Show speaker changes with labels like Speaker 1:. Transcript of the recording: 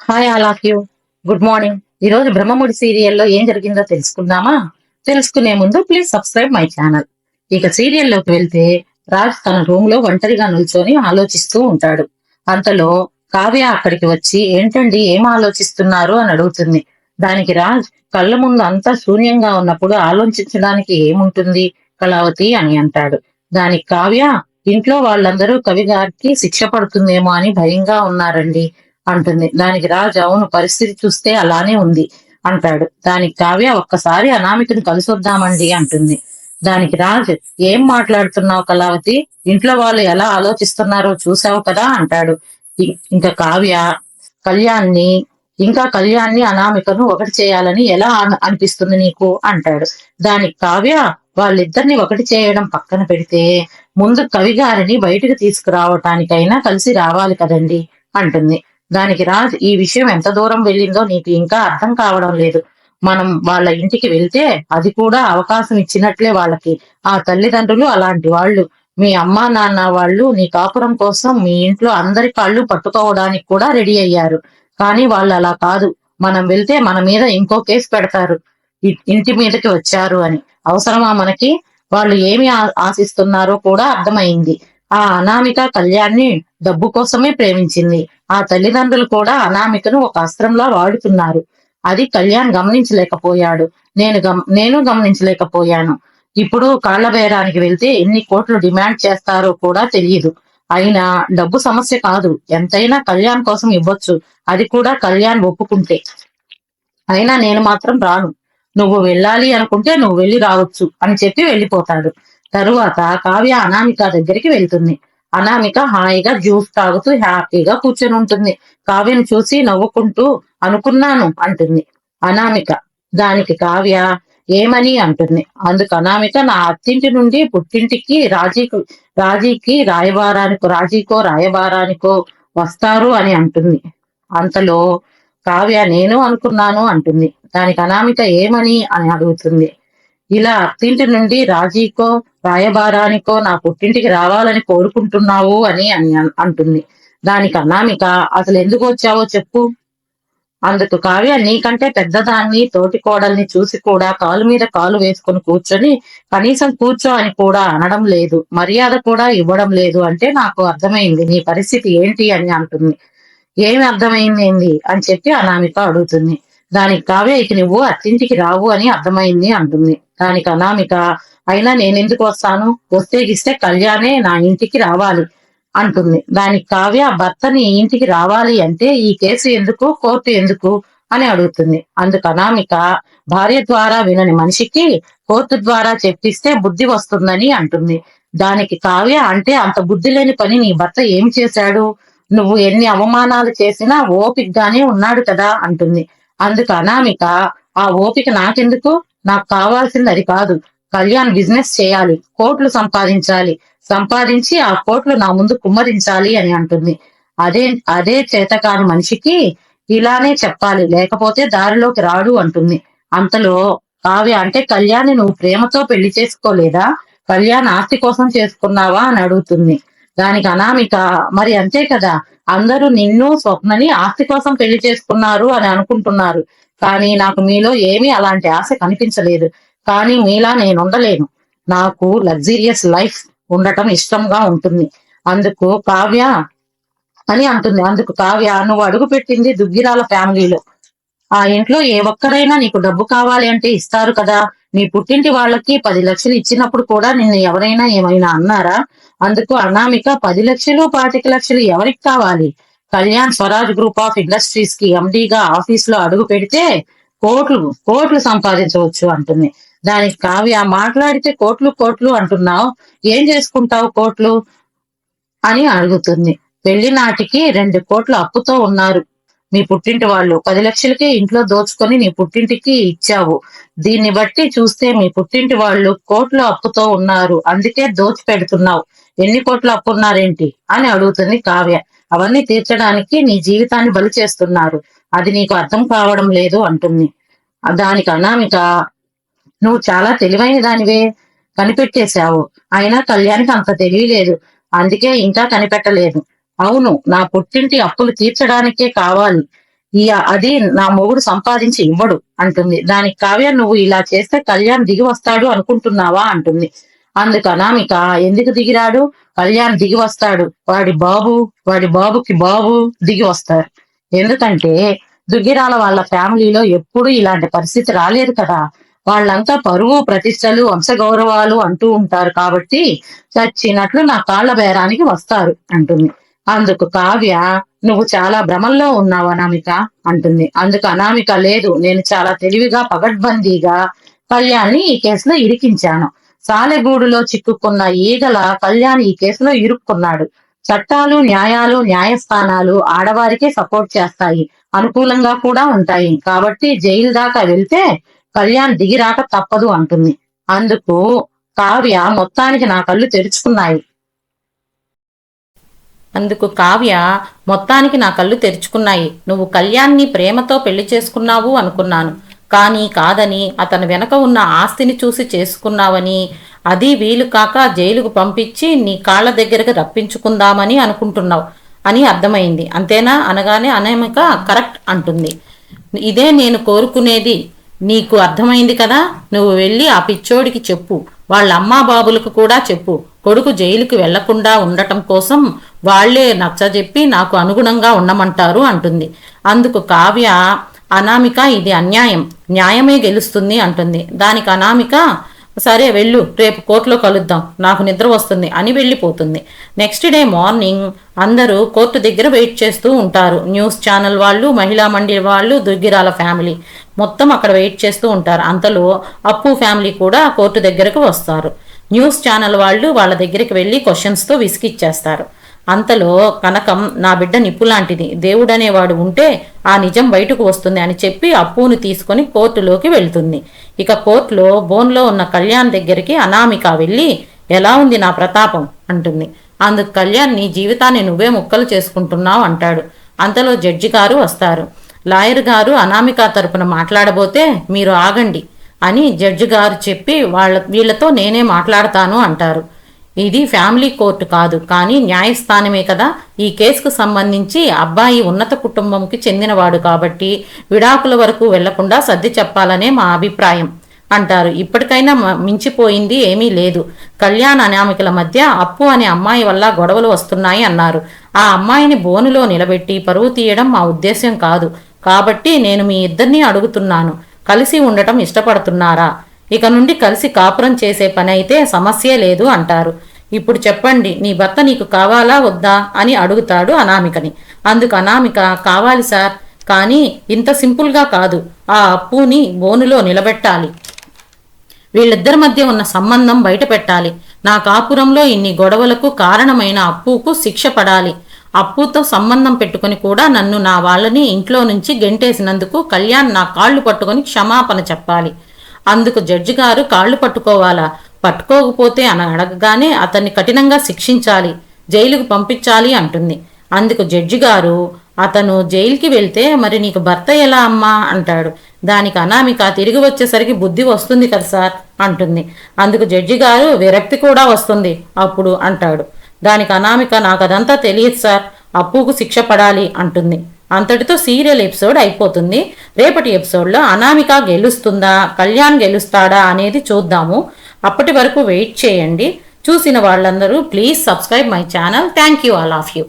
Speaker 1: Hi all of you. Good morning. ఈరోజు బ్రహ్మముడి సీరియల్లో ఏం జరిగిందో తెలుసుకుందామా? తెలుసుకునే ముందు ప్లీజ్ సబ్స్క్రైబ్ మై ఛానల్. ఇక సీరియల్లోకి వెళ్తే రాజ్ తన రూమ్ లో ఒంటరిగా నిల్చొని ఆలోచిస్తూ ఉంటాడు. అంతలో కావ్య అక్కడికి వచ్చి ఏంటండి ఏం ఆలోచిస్తున్నారు అని అడుగుతుంది. దానికి రాజ్ కళ్ళ ముందు అంతా శూన్యంగా ఉన్నప్పుడు ఆలోచించడానికి ఏముంటుంది కళావతి అని అంటాడు. దానికి కావ్య ఇంట్లో వాళ్ళందరూ కవి గారికి శిక్ష పడుతుందేమో అని భయంగా ఉన్నారండి అంటుంది. దానికి రాజు అవును పరిస్థితి చూస్తే అలానే ఉంది అంటాడు. దానికి కావ్య ఒక్కసారి అనామికను కలిసొద్దామండి అంటుంది. దానికి రాజు ఏం మాట్లాడుతున్నావు కళావతి, ఇంట్లో వాళ్ళు ఎలా ఆలోచిస్తున్నారో చూసావు కదా అంటాడు. ఇంకా కావ్య కళ్యాణ్ని కళ్యాణ్ని అనామికను ఒకటి చేయాలని ఎలా అనిపిస్తుంది నీకు అంటాడు. దానికి కావ్య వాళ్ళిద్దరిని ఒకటి చేయడం పక్కన పెడితే ముందు కవి గారిని బయటకు తీసుకురావటానికైనా కలిసి రావాలి కదండి అంటుంది. దానికి రాజ్ ఈ విషయం ఎంత దూరం వెళ్ళిందో నీకు ఇంకా అర్థం కావడం లేదు. మనం వాళ్ళ ఇంటికి వెళ్తే అది కూడా అవకాశం ఇచ్చినట్లే వాళ్ళకి. ఆ తల్లిదండ్రులు అలాంటి వాళ్ళు. మీ అమ్మా నాన్న వాళ్ళు నీ కాపురం కోసం మీ ఇంట్లో అందరి కాళ్ళు పట్టుకోవడానికి కూడా రెడీ అయ్యారు. కానీ వాళ్ళు అలా కాదు. మనం వెళ్తే మన మీద ఇంకో కేసు పెడతారు. ఇంటి మీదకి వచ్చారు అని. అవసరమా మనకి? వాళ్ళు ఏమి ఆశిస్తున్నారో కూడా అర్థమైంది. ఆ అనామిక కళ్యాణ్ని డబ్బు కోసమే ప్రేమించింది. ఆ తల్లిదండ్రులు కూడా అనామికను ఒక అస్త్రంలా వాడుతున్నారు. అది కళ్యాణ్ గమనించలేకపోయాడు. నేను గమనించలేకపోయాను. ఇప్పుడు కాళ్ల బేరానికి వెళ్తే ఎన్ని కోట్లు డిమాండ్ చేస్తారో కూడా తెలియదు. అయినా డబ్బు సమస్య కాదు. ఎంతైనా కళ్యాణ్ కోసం ఇవ్వచ్చు. అది కూడా కళ్యాణ్ ఒప్పుకుంటే. అయినా నేను మాత్రం రాను. నువ్వు వెళ్ళాలి అనుకుంటే నువ్వు వెళ్ళి రావచ్చు అని చెప్పి వెళ్ళిపోతాడు. తరువాత కావ్య అనామిక దగ్గరికి వెళ్తుంది. అనామిక హాయిగా జ్యూస్ తాగుతూ హ్యాపీగా కూర్చొని ఉంటుంది. కావ్యను చూసి నవ్వుకుంటూ అనుకున్నాను అంటుంది అనామిక. దానికి కావ్య ఏమని అంటుంది. అందుకు అనామిక నా అత్తింటి నుండి పుట్టింటికి రాజీకి రాజీకో రాయబారానికో వస్తారు అని అంటుంది. అంతలో కావ్య నేను అనుకున్నాను అంటుంది. దానికి అనామిక ఏమని అని అడుగుతుంది. ఇలా అత్తింటి నుండి రాజీకో రాయబారానికో నా పుట్టింటికి రావాలని కోరుకుంటున్నావు అని అంటుంది. దానికి అనామిక అసలు ఎందుకు వచ్చావో చెప్పు. అందుకు కావ్య నీకంటే పెద్దదాన్ని తోటి కోడల్ని చూసి కూడా కాలు మీద కాలు వేసుకుని కూర్చొని కనీసం కూర్చో అని కూడా అనడం లేదు, మర్యాద కూడా ఇవ్వడం లేదు అంటే నాకు అర్థమైంది నీ పరిస్థితి ఏంటి అని అంటుంది. ఏమి అర్థమైంది అని చెప్పి అనామిక అడుగుతుంది. దానికి కావ్య ఇక నువ్వు అత్తింటికి రావు అని అర్థమైంది అంటుంది. దానికి అనామిక అయినా నేనెందుకు వస్తాను, వస్తే గిస్తే కళ్యాణే నా ఇంటికి రావాలి అంటుంది. దానికి కావ్య భర్తని ఇంటికి రావాలి అంటే ఈ కేసు ఎందుకు, కోర్టు ఎందుకు అని అడుగుతుంది. అందుకు అనామిక భార్య ద్వారా వినని మనిషికి కోర్టు ద్వారా చెప్పిస్తే బుద్ధి వస్తుందని అంటుంది. దానికి కావ్య అంటే అంత బుద్ధి లేని పని నీ భర్త ఏం చేశాడు, నువ్వు ఎన్ని అవమానాలు చేసినా ఓపికగానే ఉన్నాడు కదా అంటుంది. అందుకు అనామిక ఆ ఓపిక నాకెందుకు, నాకు కావాల్సింది అది కాదు. కళ్యాణ్ బిజినెస్ చేయాలి, కోట్లు సంపాదించాలి, సంపాదించి ఆ కోట్లు నా ముందు కుమ్మరించాలి అని అంటుంది. అదే అదే చేతకాని మనిషికి ఇలానే చెప్పాలి, లేకపోతే దారిలోకి రాడు అంటుంది. అంతలో కావ్య అంటే కళ్యాణ్ని నువ్వు ప్రేమతో పెళ్లి చేసుకోలేదా, కళ్యాణ్ ఆస్తి కోసం చేసుకున్నావా అని అడుగుతుంది. దానికి అనామిక మరి అంతే కదా, అందరూ నిన్ను స్వప్నని ఆస్తి కోసం పెళ్లి చేసుకున్నారు అని అనుకుంటున్నారు. కానీ నాకు మీలో ఏమీ అలాంటి ఆశ కనిపించలేదు. కానీ మీలా నేను ఉండలేను. నాకు లగ్జీరియస్ లైఫ్ ఉండటం ఇష్టంగా ఉంటుంది. అందుకు కావ్య అని అంటుంది. అందుకు కావ్య నువ్వు అడుగు పెట్టింది దుగ్గిరాల ఫ్యామిలీలో. ఆ ఇంట్లో ఏ ఒక్కరైనా నీకు డబ్బు కావాలి అంటే ఇస్తారు కదా. నీ పుట్టింటి వాళ్ళకి 10 లక్షలు ఇచ్చినప్పుడు కూడా నిన్ను ఎవరైనా ఏమైనా అన్నారా? అందుకు అనామిక 10 లక్షలు 25 లక్షలు ఎవరికి కావాలి? Kalyan Swaraj group of industries కి ఎండీగా ఆఫీస్ లో అడుగు పెడితే కోట్లు కోట్లు సంపాదించవచ్చు అంటుంది. దానికి కావ్య మాట్లాడితే కోట్లు కోట్లు అంటున్నావు, ఏం చేసుకుంటావు కోట్లు అని అడుగుతుంది. పెళ్లి నాటికి 2 కోట్ల అప్పుతో ఉన్నారు మీ పుట్టింటి వాళ్ళు. 10 లక్షలకే ఇంట్లో దోచుకొని నీ పుట్టింటికి ఇచ్చావు. దీన్ని బట్టి చూస్తే మీ పుట్టింటి వాళ్ళు కోట్ల అప్పుతో ఉన్నారు, అందుకే దోచి పెడుతున్నావు. ఎన్ని కోట్ల అప్పు ఉన్నారేంటి అని అడుగుతుంది కావ్య. అవన్నీ తీర్చడానికి నీ జీవితాన్ని బలి చేస్తున్నారు, అది నీకు అర్థం కావడం లేదు అంటుంది. దానికి అనామిక నువ్వు చాలా తెలివైన దానివే, కనిపెట్టేశావు. అయినా కళ్యాణ్కి అంత తెలియలేదు, అందుకే ఇంకా కనిపెట్టలేదు. అవును, నా పుట్టింటి అప్పులు తీర్చడానికే కావాలి అది నా మొగుడు సంపాదించి ఇవ్వడు అంటుంది. దానికి కావ్య, నువ్వు ఇలా చేస్తే కళ్యాణ్ దిగి వస్తాడు అనుకుంటున్నావా అంటుంది. అందుకు అనామిక, ఎందుకు దిగిరాడు? కళ్యాణ్ దిగి వస్తాడు. వాడి బాబుకి బాబు దిగి వస్తారు. ఎందుకంటే దుగ్గిరాల వాళ్ళ ఫ్యామిలీలో ఎప్పుడు ఇలాంటి పరిస్థితి రాలేదు కదా. వాళ్ళంతా పరువు ప్రతిష్టలు వంశగౌరవాలు అంటూ ఉంటారు కాబట్టి చచ్చినట్లు నా కాళ్ల బేరానికి వస్తారు అంటుంది. అందుకు కావ్య, నువ్వు చాలా భ్రమంలో ఉన్నావు అనామిక అంటుంది. అందుకు అనామిక, లేదు, నేను చాలా తెలివిగా పగడ్బందీగా కళ్యాణ్ని ఈ కేసులో ఇరికించాను. సాలెగూడులో చిక్కుకున్న ఈగల కళ్యాణ్ ఈ కేసులో ఇరుక్కున్నాడు. చట్టాలు, న్యాయాలు, న్యాయస్థానాలు ఆడవారికే సపోర్ట్ చేస్తాయి, అనుకూలంగా కూడా ఉంటాయి. కాబట్టి జైలు దాకా వెళ్తే కళ్యాణ్ దిగిరాక తప్పదు అంటుంది. అందుకు కావ్య, మొత్తానికి నా కళ్ళు తెరుచుకున్నాయి. నువ్వు కళ్యాణ్ని ప్రేమతో పెళ్లి చేసుకున్నావు అనుకున్నాను, కానీ కాదని అతను వెనక ఉన్న ఆస్తిని చూసి చేసుకున్నావని, అది వీలు కాక జైలుకు పంపించి నీ కాళ్ల దగ్గరకు రప్పించుకుందామని అనుకుంటున్నావు అని అర్థమైంది, అంతేనా అనగానే అనామిక కరెక్ట్ అంటుంది. ఇదే నేను కోరుకునేది, నీకు అర్థమైంది కదా. నువ్వు వెళ్ళి ఆ పిచ్చోడికి చెప్పు, వాళ్ళ అమ్మా బాబులకు కూడా చెప్పు, కొడుకు జైలుకి వెళ్లకుండా ఉండటం కోసం వాళ్లే నచ్చజెప్పి నాకు అనుగుణంగా ఉండమంటారు అంటుంది. అందుకు కావ్య, అనామిక, ఇది అన్యాయం, న్యాయమే గెలుస్తుంది అంటుంది. దానికి అనామిక, సరే వెళ్ళు, రేపు కోర్టులో కలుద్దాం, నాకు నిద్ర వస్తుంది అని వెళ్ళిపోతుంది. నెక్స్ట్ డే మార్నింగ్ అందరూ కోర్టు దగ్గర వెయిట్ చేస్తూ ఉంటారు. న్యూస్ ఛానల్ వాళ్ళు, మహిళా మండలి వాళ్ళు, దుగ్గిరాల ఫ్యామిలీ మొత్తం అక్కడ వెయిట్ చేస్తూ ఉంటారు. అంతలో అప్పు ఫ్యామిలీ కూడా కోర్టు దగ్గరకు వస్తారు. న్యూస్ ఛానల్ వాళ్ళు వాళ్ళ దగ్గరికి వెళ్ళి క్వశ్చన్స్తో విసిగిచ్చేస్తారు. అంతలో కనకం, నా బిడ్డ నిప్పు లాంటిది, దేవుడనేవాడు ఉంటే ఆ నిజం బయటకు వస్తుంది అని చెప్పి అప్పును తీసుకొని కోర్టులోకి వెళ్తుంది. ఇక కోర్టులో బోన్లో ఉన్న కళ్యాణ్ దగ్గరికి అనామిక వెళ్ళి, ఎలా ఉంది నా ప్రతాపం అంటుంది. అందుకు కళ్యాణ్, నీ జీవితాన్ని నువ్వే ముక్కలు చేసుకుంటున్నావు అంటాడు. అంతలో జడ్జి గారు వస్తారు. లాయర్ గారు అనామిక తరపున మాట్లాడబోతే, మీరు ఆగండి అని జడ్జి గారు చెప్పి వీళ్లతో నేనే మాట్లాడతాను అంటారు. ఇది ఫ్యామిలీ కోర్టు కాదు, కానీ న్యాయస్థానమే కదా. ఈ కేసుకు సంబంధించి అబ్బాయి ఉన్నత కుటుంబంకి చెందినవాడు కాబట్టి విడాకుల వరకు వెళ్లకుండా సర్ది చెప్పాలనే మా అభిప్రాయం అంటారు. ఇప్పటికైనా మించిపోయింది ఏమీ లేదు. కళ్యాణ్ అనామికల మధ్య అప్పు అనే అమ్మాయి వల్ల గొడవలు వస్తున్నాయి అన్నారు. ఆ అమ్మాయిని బోనులో నిలబెట్టి పరువు తీయడం మా ఉద్దేశ్యం కాదు. కాబట్టి నేను మీ ఇద్దరినీ అడుగుతున్నాను, కలిసి ఉండటం ఇష్టపడుతున్నారా? ఇక నుండి కలిసి కాపురం చేసే పని అయితే సమస్యే లేదు అంటారు. ఇప్పుడు చెప్పండి, నీ భర్త నీకు కావాలా వద్దా అని అడుగుతాడు అనామికని. అందుకు అనామిక, కావాలి సార్, కానీ ఇంత సింపుల్గా కాదు, ఆ అప్పుని బోనులో నిలబెట్టాలి, వీళ్ళిద్దరి మధ్య ఉన్న సంబంధం బయట పెట్టాలి, నా కాపురంలో ఇన్ని గొడవలకు కారణమైన అప్పుకు శిక్ష పడాలి, అప్పుతో సంబంధం పెట్టుకుని కూడా నన్ను నా వాళ్ళని ఇంట్లో నుంచి గెంటేసినందుకు కళ్యాణ్ నా కాళ్ళు పట్టుకొని క్షమాపణ చెప్పాలి. అందుకు జడ్జి గారు, కాళ్ళు పట్టుకోవాలా? పట్టుకోకపోతే అని అడగగానే అతన్ని కఠినంగా శిక్షించాలి, జైలుకు పంపించాలి అంటుంది. అందుకు జడ్జి గారు, అతను జైలుకి వెళ్తే మరి నీకు భర్త ఎలా అమ్మా అంటాడు. దానికి అనామిక, తిరిగి వచ్చేసరికి బుద్ధి వస్తుంది కదా సార్ అంటుంది. అందుకు జడ్జి గారు, విరక్తి కూడా వస్తుంది అప్పుడు అంటాడు. దానికి అనామిక, నాకు అదంతా తెలియదు సార్, అప్పుకు శిక్ష పడాలి అంటుంది. అంతటితో సీరియల్ ఎపిసోడ్ అయిపోతుంది. రేపటి ఎపిసోడ్లో అనామిక గెలుస్తుందా, కళ్యాణ్ గెలుస్తాడా అనేది చూద్దాము. అప్పటి వరకు వెయిట్ చేయండి. చూసిన వాళ్ళందరూ please subscribe my channel. Thank you all of you.